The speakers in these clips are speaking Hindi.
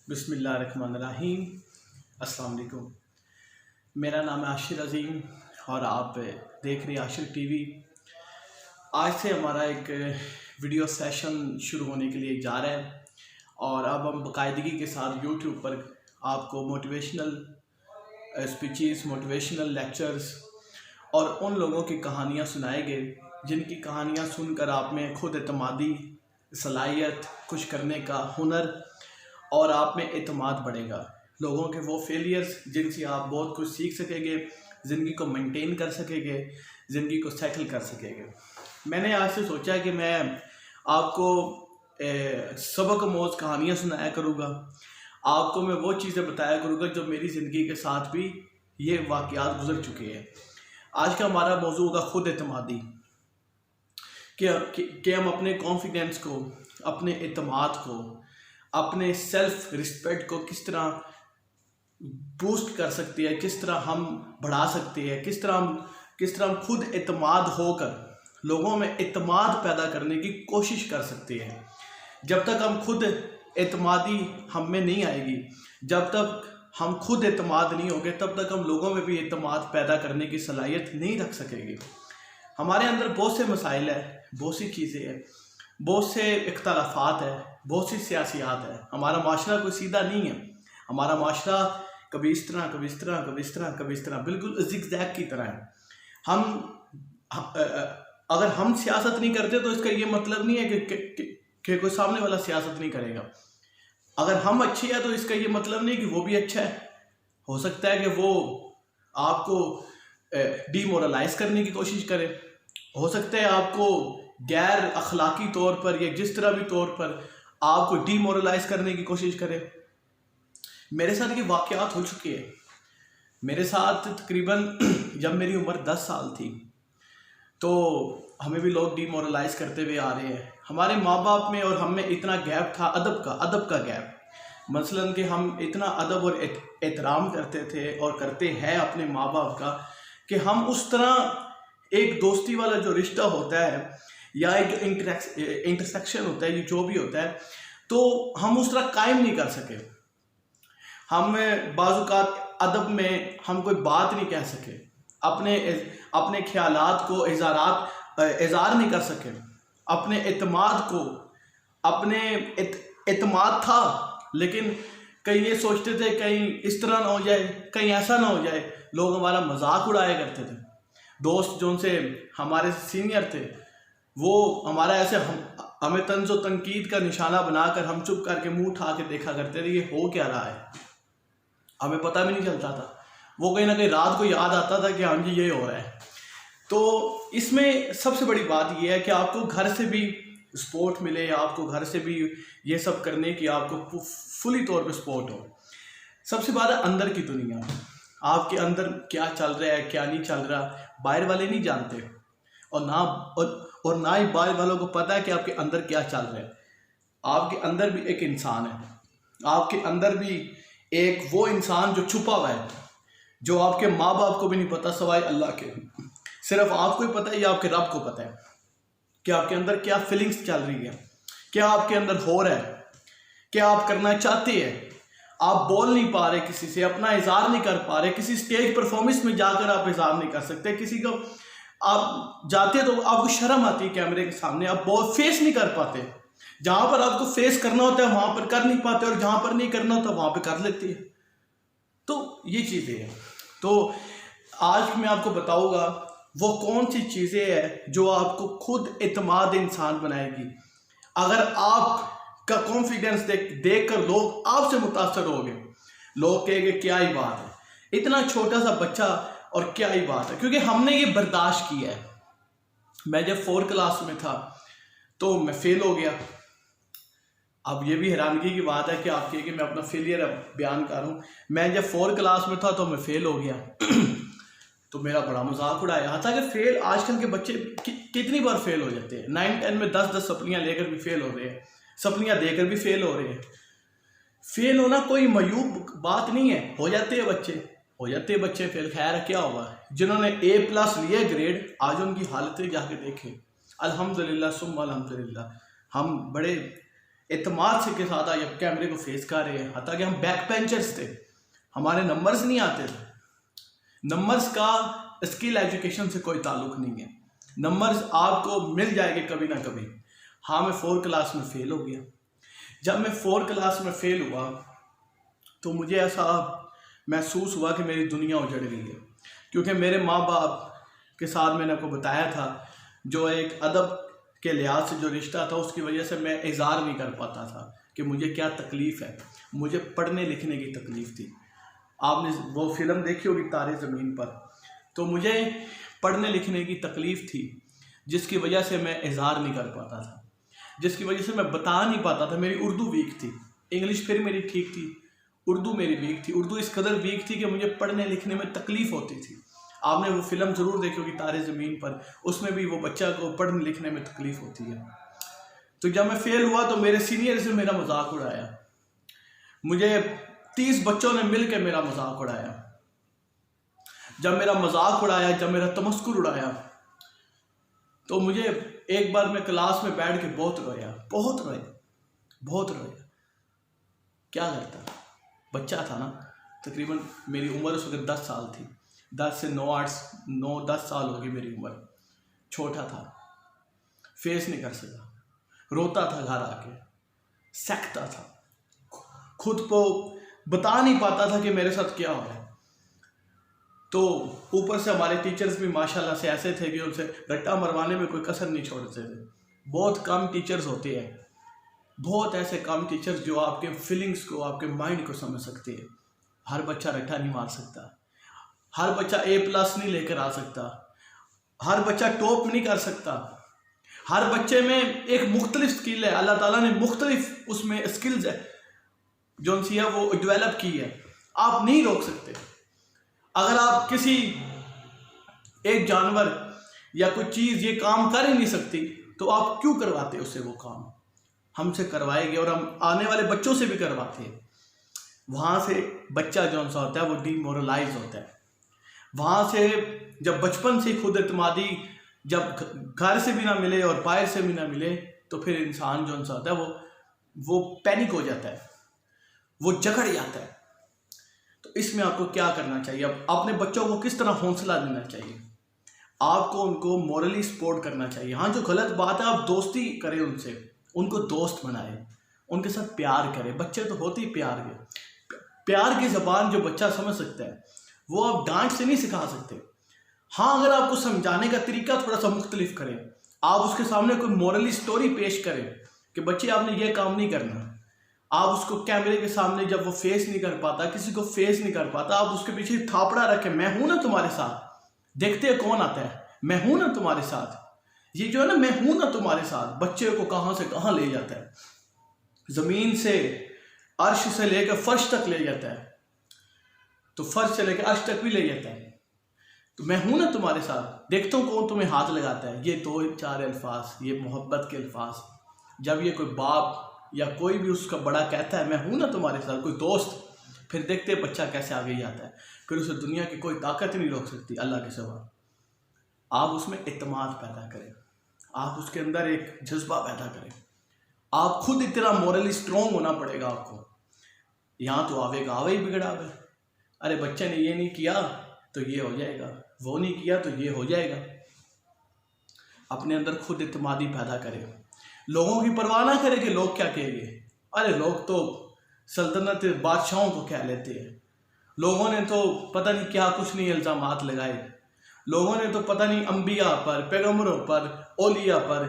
बिस्मिल्लाहिर्रहमानिर्रहीम। अस्सलाम वालेकुम। मेरा नाम है आशिर अज़ीम और आप देख रहे हैं आशिर टीवी। आज से हमारा एक वीडियो सेशन शुरू होने के लिए जा रहा है और अब हम बाकायदगी के साथ यूट्यूब पर आपको मोटिवेशनल स्पीचेस, मोटिवेशनल लेक्चर्स और उन लोगों की कहानियाँ सुनाएंगे जिनकी कहानियाँ सुनकर आप में खुद एतमादी सलाहियत, कुछ करने का हुनर और आप में एतमाद बढ़ेगा। लोगों के वो फेलियर्स जिनसे आप बहुत कुछ सीख सकेंगे, ज़िंदगी को मेंटेन कर सकेंगे, ज़िंदगी को सेटल कर सकेंगे। मैंने आज से सोचा कि मैं आपको सबक आमोज़ कहानियाँ सुनाया करूँगा, आपको मैं वो चीज़ें बताया करूँगा जो मेरी ज़िंदगी के साथ भी ये वाक़यात गुज़र चुके हैं। आज का हमारा मौजू होगा खुद एतमादी, कि हम अपने कॉन्फिडेंस को, अपने एतमाद को, अपने सेल्फ रिस्पेक्ट को किस तरह बूस्ट कर सकते हैं, किस तरह हम बढ़ा सकते हैं, किस तरह हम खुद एतमाद होकर लोगों में एतमाद पैदा करने की कोशिश कर सकते हैं। जब तक हम खुद एतमादी हम में नहीं आएगी, जब तक हम खुद एतमाद नहीं होंगे, तब तक हम लोगों में भी एतमाद पैदा करने की सलाहियत नहीं रख सकेंगे। हमारे अंदर बहुत से मसाइल है, बहुत सी चीज़ें हैं, बहुत से इख्तलाफात है, बहुत सी सियासियात है। हमारा माशरा कोई सीधा नहीं है। हमारा माशरा कभी इस तरह, कभी इस तरह, कभी इस तरह, कभी इस तरह, बिल्कुल ज़िगज़ैग की तरह है। अगर हम सियासत नहीं करते तो इसका ये मतलब नहीं है कि कोई सामने वाला सियासत नहीं करेगा। अगर हम अच्छे हैं तो इसका ये मतलब नहीं कि वो भी अच्छा है। हो सकता है कि वो आपको डीमोरलाइज करने की कोशिश करे, हो सकता है आपको गैर अखलाकी तौर पर या जिस तरह भी तौर पर आपको डीमोरलाइज करने की कोशिश करे। मेरे साथ ये वाक़यात हो चुके हैं। मेरे साथ तकरीबन जब मेरी उम्र 10 साल थी तो हमें भी लोग डीमोरलाइज करते हुए आ रहे हैं। हमारे माँ बाप में और हम में इतना गैप था, अदब का गैप। मसलन कि हम इतना अदब और एहतराम करते थे और करते हैं अपने माँ बाप का कि हम उस तरह एक दोस्ती वाला जो रिश्ता होता है या एक इंटरसेक्शन होता है, ये जो भी होता है, तो हम उस तरह कायम नहीं कर सके। हम बाज़-औक़ात अदब में हम कोई बात नहीं कह सके, अपने ख्यालात को इज़हार नहीं कर सके, अपने एतमाद को, अपने एतमाद था लेकिन कहीं ये सोचते थे कहीं इस तरह ना हो जाए, कहीं ऐसा ना हो जाए। लोग हमारा मजाक उड़ाया करते थे। दोस्त जो उनसे हमारे सीनियर थे वो हमारा ऐसे हमें तंज़ व तनकीद का निशाना बनाकर हम चुप करके मुंह उठा के देखा करते थे, ये हो क्या रहा है। हमें पता भी नहीं चलता था, वो कहीं ना कहीं रात को याद आता था कि हाँ जी ये हो रहा है। तो इसमें सबसे बड़ी बात ये है कि आपको घर से भी सपोर्ट मिले, आपको घर से भी ये सब करने की आपको फुली तौर पे सपोर्ट हो। सबसे बात है अंदर की दुनिया, आपके अंदर क्या चल रहा है, क्या नहीं चल रहा, बाहर वाले नहीं जानते और ना ही बाहर वालों को पता है कि आपके अंदर क्या चल रहा है। आपके अंदर भी एक इंसान है, आपके अंदर भी एक वो इंसान जो छुपा हुआ है, जो आपके माँ बाप को भी नहीं पता सवाए अल्लाह के। सिर्फ आपको ही पता है या आपके रब को पता है कि आपके अंदर क्या फीलिंग्स चल रही है, क्या आपके अंदर हो रहा है, क्या आप करना चाहते हैं। आप बोल नहीं पा रहे किसी से, अपना इज़हार नहीं कर पा रहे, किसी स्टेज परफॉर्मेंस में जाकर आप इज़हार नहीं कर सकते, किसी को आप जाते तो आपको शर्म आती है कैमरे के सामने, आप बहुत फेस नहीं कर पाते। जहाँ पर आपको फेस करना होता है वहाँ पर कर नहीं पाते और जहाँ पर नहीं करना होता वहाँ पर कर लेते हैं। तो ये चीज़ें हैं। तो आज मैं आपको बताऊँगा वो कौन सी चीज़ें हैं जो आपको खुद एतमाद इंसान बनाएगी। अगर आपका कॉन्फिडेंस देख कर लोग आपसे मुतासर होंगे, लोग कहेंगे क्या ही बात है, इतना छोटा सा बच्चा और क्या ही बात है, क्योंकि हमने ये बर्दाश्त किया है। मैं जब 4th क्लास में था तो मैं फेल हो गया। अब ये भी हैरानगी की बात है कि आप कहिए कि मैं अपना फेलियर बयान कर रहा हूँ। मैं जब 4th क्लास में था तो मैं फेल हो गया तो मेरा बड़ा मजाक उड़ाया। हालांकि फेल आजकल के बच्चे कितनी बार फेल हो जाते हैं। 9-10 में 10-10 सप्लियाँ लेकर भी फेल हो रहे हैं, सप्लियाँ देकर भी फेल हो रहे हैं। फेल होना कोई मयूब बात नहीं है, हो जाते हैं बच्चे फेल। खैर क्या हुआ, जिन्होंने A+ लिए ग्रेड, आज उनकी हालतें जाके देखें। अल्हम्दुलिल्लाह सुम्मा अल्हम्दुलिल्लाह, हम बड़े एतमाद से के साथ आज अब कैमरे को फेस कर रहे हैं। हालांकि हम बैक बेंचर्स थे, हमारे नंबर्स नहीं आते थे। नंबर्स का स्किल एजुकेशन से कोई ताल्लुक नहीं है, नंबर्स आपको मिल जाएंगे कभी ना कभी। हाँ, मैं 4 क्लास में फेल हो गया। जब मैं 4 क्लास में फेल हुआ तो मुझे ऐसा महसूस हुआ कि मेरी दुनिया उजड़ गई है, क्योंकि मेरे माँ बाप के साथ मैंने आपको बताया था जो एक अदब के लिहाज से जो रिश्ता था, उसकी वजह से मैं इज़हार नहीं कर पाता था कि मुझे क्या तकलीफ़ है। मुझे पढ़ने लिखने की तकलीफ़ थी। आपने वो फिल्म देखी होगी तारे ज़मीन पर, तो मुझे पढ़ने लिखने की तकलीफ़ थी जिसकी वजह से मैं इज़हार नहीं कर पाता था, जिसकी वजह से मैं बता नहीं पाता था। मेरी उर्दू वीक थी, इंग्लिश फिर मेरी ठीक थी, उर्दू मेरी वीक थी। उर्दू इस कदर वीक थी कि मुझे पढ़ने लिखने में तकलीफ़ होती थी। आपने वो फिल्म ज़रूर देखी होगी तारे ज़मीन पर, उसमें भी वो बच्चा को पढ़ने लिखने में तकलीफ़ होती है। तो जब मैं फेल हुआ तो मेरे सीनियर से मेरा मजाक उड़ाया, मुझे 30 बच्चों ने मिल के मेरा मजाक उड़ाया। जब मेरा मजाक उड़ाया, जब मेरा तमस्कुर उड़ाया, तो मुझे एक बार मैं क्लास में बैठ के बहुत रोया, बहुत रोया, बहुत रोया। क्या करता, बच्चा था ना, तकरीबन मेरी उम्र उस वक्त 10 साल थी, 10 से 9-10 साल होगी मेरी उम्र। छोटा था, फेस नहीं कर सका, रोता था घर आके, सकता था, खुद को बता नहीं पाता था कि मेरे साथ क्या हो रहा है। तो ऊपर से हमारे टीचर्स भी माशाल्लाह से ऐसे थे कि उनसे रट्टा मरवाने में कोई कसर नहीं छोड़ते थे। बहुत कम टीचर्स होते हैं, बहुत ऐसे कम टीचर्स जो आपके फीलिंग्स को, आपके माइंड को समझ सकते हैं। हर बच्चा रट्टा नहीं मार सकता, हर बच्चा A+ नहीं लेकर आ सकता, हर बच्चा टॉप नहीं कर सकता। हर बच्चे में एक मुख्तलिफ स्किल है, अल्लाह ताला ने मुख्तलिफ उसमें स्किल्स है जो उनसी है वो डेवलप की है। आप नहीं रोक सकते। अगर आप किसी एक जानवर या कोई चीज़ ये काम कर ही नहीं सकती तो आप क्यों करवाते उससे वो काम? हमसे करवाएंगे और हम आने वाले बच्चों से भी करवाते हैं। वहाँ से बच्चा जो सा होता है वो डिमोरलाइज होता है। वहाँ से जब बचपन से खुद एतमादी जब घर से भी ना मिले और बाहर से भी ना मिले तो फिर इंसान जो सा होता है वो पैनिक हो जाता है, वो जकड़ जाता है। तो इसमें आपको क्या करना चाहिए? अब अपने बच्चों को किस तरह हौसला देना चाहिए? आपको उनको मोरली सपोर्ट करना चाहिए। हाँ, जो गलत बात है आप दोस्ती करें उनसे, उनको दोस्त बनाएं, उनके साथ प्यार करें। बच्चे तो होते ही प्यार के, प्यार की ज़बान जो बच्चा समझ सकता है वो आप डांट से नहीं सिखा सकते। हाँ, अगर आपको समझाने का तरीका थोड़ा सा मुख्तलिफ करें, आप उसके सामने कोई मोरली स्टोरी पेश करें कि बच्चे आपने ये काम नहीं करना। आप उसको कैमरे के सामने जब वो फेस नहीं कर पाता, किसी को फेस नहीं कर पाता, आप उसके पीछे थापड़ा रखें, मैं हूं ना तुम्हारे साथ, देखते हैं कौन आता है, मैं हूं ना तुम्हारे साथ। ये जो है ना, मैं हूं ना तुम्हारे साथ, बच्चे को कहां से कहां ले जाता है, जमीन से अर्श से लेकर फर्श तक ले जाता है, तो फर्श से लेकर अर्श तक भी ले जाता है। तो मैं हूं ना तुम्हारे साथ, देखता हूं कौन तुम्हें हाथ लगाता है। ये 2-4 अल्फाज, ये मोहब्बत के अल्फाज, जब ये कोई बाप या कोई भी उसका बड़ा कहता है मैं हूं ना तुम्हारे साथ, कोई दोस्त, फिर देखते बच्चा कैसे आगे जाता है। फिर उसे दुनिया की कोई ताकत नहीं रोक सकती अल्लाह के सिवा। आप उसमें इत्मीनान पैदा करें, आप उसके अंदर एक जज्बा पैदा करें। आप खुद इतना मोरली स्ट्रॉन्ग होना पड़ेगा आपको। यहाँ तो आवेगा आवे ही बिगड़ा आवे, अरे बच्चे ने ये नहीं किया तो ये हो जाएगा, वो नहीं किया तो ये हो जाएगा। अपने अंदर खुद इत्मीनान पैदा करें, लोगों की परवाह ना करें कि लोग क्या कहेंगे। अरे लोग तो सल्तनत बादशाहों को कह लेते हैं, लोगों ने तो पता नहीं क्या कुछ नहीं इल्ज़ामात लगाए, लोगों ने तो पता नहीं अंबिया पर, पैगम्बरों पर, औलिया पर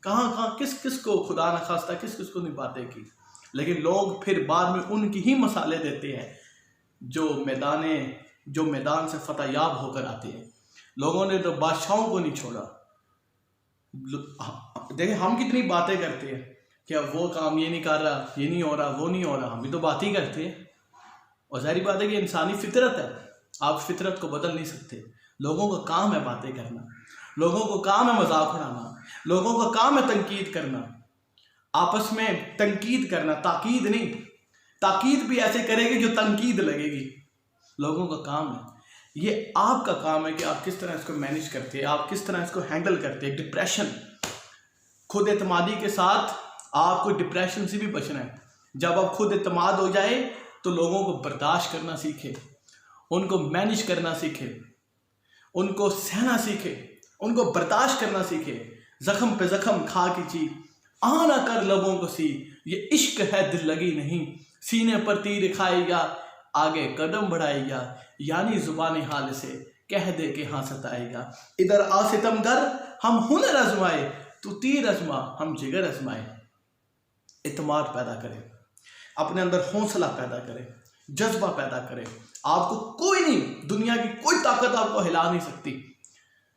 कहाँ किस किस को खुदा न खास्ता किस किस को नहीं बातें की। लेकिन लोग फिर बाद में उनकी ही मसाले देते हैं जो मैदान से फतह याब होकर आते हैं। लोगों ने तो बादशाहों को नहीं छोड़ा। देखिए हम कितनी बातें करते हैं कि वो काम ये नहीं कर रहा, ये नहीं हो रहा, वो नहीं हो रहा, हम भी तो बात ही करते हैं। और ज़ाहिर बात है कि इंसानी फितरत है, आप फितरत को बदल नहीं सकते। लोगों का काम है बातें करना, लोगों को काम है मजाक उड़ाना, लोगों का काम है तनकीद करना, आपस में तनकीद करना, ताकीद नहीं। ताकीद भी ऐसे करेगी जो तनकीद लगेगी। लोगों का काम है, ये आपका काम है कि आप किस तरह इसको मैनेज करते हैं, आप किस तरह इसको हैंडल करते हैं। डिप्रेशन, खुद एतमादी के साथ आपको डिप्रेशन से भी बचना है। जब आप खुद एतमाद हो जाए तो लोगों को बर्दाश्त करना सीखे, उनको मैनेज करना सीखे, उनको सहना सीखे, उनको बर्दाश्त करना सीखे। जख्म पे जख्म खा की ची आना कर लबों को सी, ये इश्क है दिल लगी नहीं, सीने पर तीर खाएगा आगे कदम बढ़ाएगा, यानी जुबान हाल से कह दे के हाँ सताएगा। इधर आ सितमगर हम हुनर आजमाए, तू तीर आजमा हम जिगर आजमाए। इत्मीनान पैदा करें, अपने अंदर हौसला पैदा करें, जज्बा पैदा करें। आपको कोई नहीं, दुनिया की कोई ताकत आपको हिला नहीं सकती।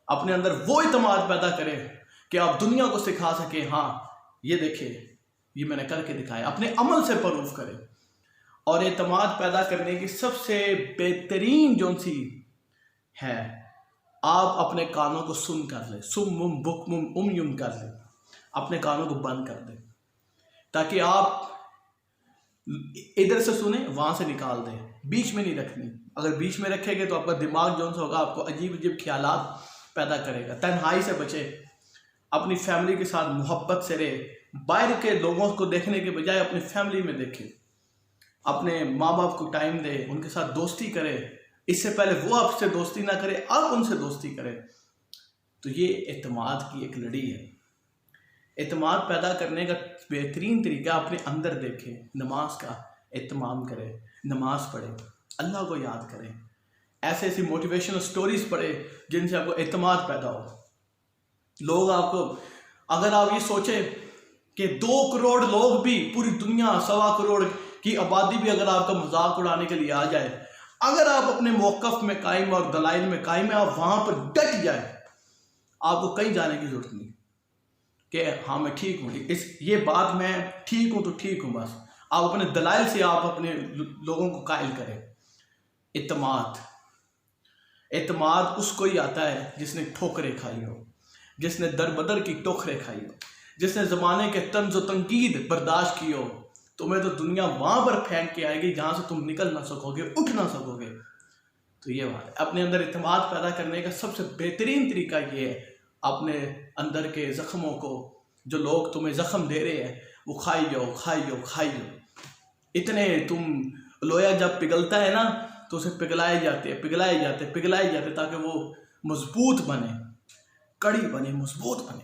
अपने अंदर वो इत्मीनान पैदा करें कि आप दुनिया को सिखा सके, हाँ ये देखिए ये मैंने करके दिखाया। अपने अमल से प्रूफ करें। और इत्मीनान पैदा करने की सबसे बेहतरीन जो सी है, आप अपने कानों को सुन कर ले, सुम बुक मुम युम कर ले, अपने कानों को बंद कर दें ताकि आप इधर से सुने वहां से निकाल दें, बीच में नहीं रखनी। अगर बीच में रखेंगे तो आपका दिमाग जो होगा आपको अजीब अजीब ख्यालात पैदा करेगा। तन्हाई से बचे, अपनी फैमिली के साथ मोहब्बत से रहे, बाहर के लोगों को देखने के बजाय अपनी फैमिली में देखें, अपने माँ बाप को टाइम दे, उनके साथ दोस्ती करें। इससे पहले वो आपसे दोस्ती ना करें, आप उनसे दोस्ती करें। तो ये इत्मीनान की एक लड़ी है। इत्मीनान पैदा करने का बेहतरीन तरीका अपने अंदर देखें, नमाज का इत्मीनान करें, नमाज पढ़ें, अल्लाह को याद करें, ऐसे ऐसी मोटिवेशनल स्टोरीज पढ़ें जिनसे आपको इत्मीनान पैदा हो। लोग आपको, अगर आप ये सोचें कि 2 करोड़ लोग भी, पूरी दुनिया 1.25 करोड़ की आबादी भी अगर आपका मजाक उड़ाने के लिए आ जाए, अगर आप अपने मौक़िफ़ में कायम और दलाइल में कायम है, आप वहां पर डट जाए, आपको कहीं जाने की जरूरत नहीं कि हाँ मैं ठीक हूँ, ये बात मैं ठीक हूँ तो ठीक हूँ। बस आप अपने दलाइल से आप अपने लोगों को कायल करें। इत्मीनान उसको ही आता है जिसने ठोकरें खाई हो, जिसने दर बदर की टोकरें खाई हो, जिसने ज़माने के तंज तंकीद बर्दाश्त की हो। तुम्हें तो दुनिया वहां पर फेंक के आएगी जहां से तुम निकल ना सकोगे, उठ ना सकोगे। तो ये बात है, अपने अंदर इत्मीनान पैदा करने का सबसे बेहतरीन तरीका ये है, अपने अंदर के ज़ख्मों को, जो लोग तुम्हें ज़ख्म दे रहे हैं, वो खाई जाओ, खाई जाओ, खाई जाओ। इतने तुम लोया जब पिघलता है ना तो उसे पिघलाए जाते, ताकि वो मजबूत बने, कड़ी बने, मजबूत बने।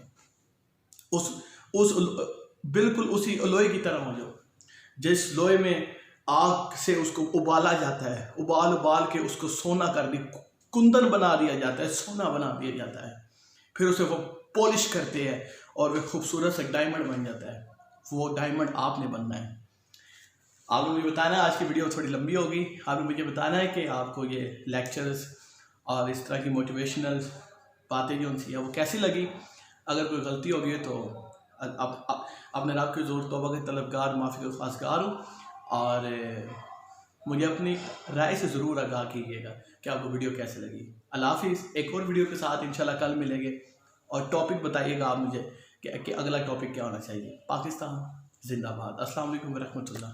उस बिल्कुल उसी लोहे की तरह हो जाओ जिस लोहे में आग से उसको उबाला जाता है, उबाल के उसको सोना कर दी, कुंदन बना दिया जाता है, सोना बना दिया जाता है। फिर उसे वो पॉलिश करते हैं और वह खूबसूरत सा डायमंड बन जाता है। वो डायमंड आपने बनना है। आपने मुझे बताना है, आज की वीडियो थोड़ी लंबी होगी, आपने मुझे बताना है कि आपको ये लेक्चर्स और इस तरह की मोटिवेशनल बातें जो उनसी है वो कैसी लगी। अगर कोई गलती होगी तो अपने रब की ज़रूर तौबा के तलबगार, माफ़ी के ख्वासगार हूँ। और मुझे अपनी राय से ज़रूर आगाह कीजिएगा कि आपको वीडियो कैसे लगी। अल्लाह हाफ़िज़। एक और वीडियो के साथ इंशाल्लाह कल मिलेंगे। और टॉपिक बताइएगा आप मुझे कि अगला टॉपिक क्या होना चाहिए। पाकिस्तान जिंदाबाद। अस्सलाम वालेकुम व रहमतुल्लाह।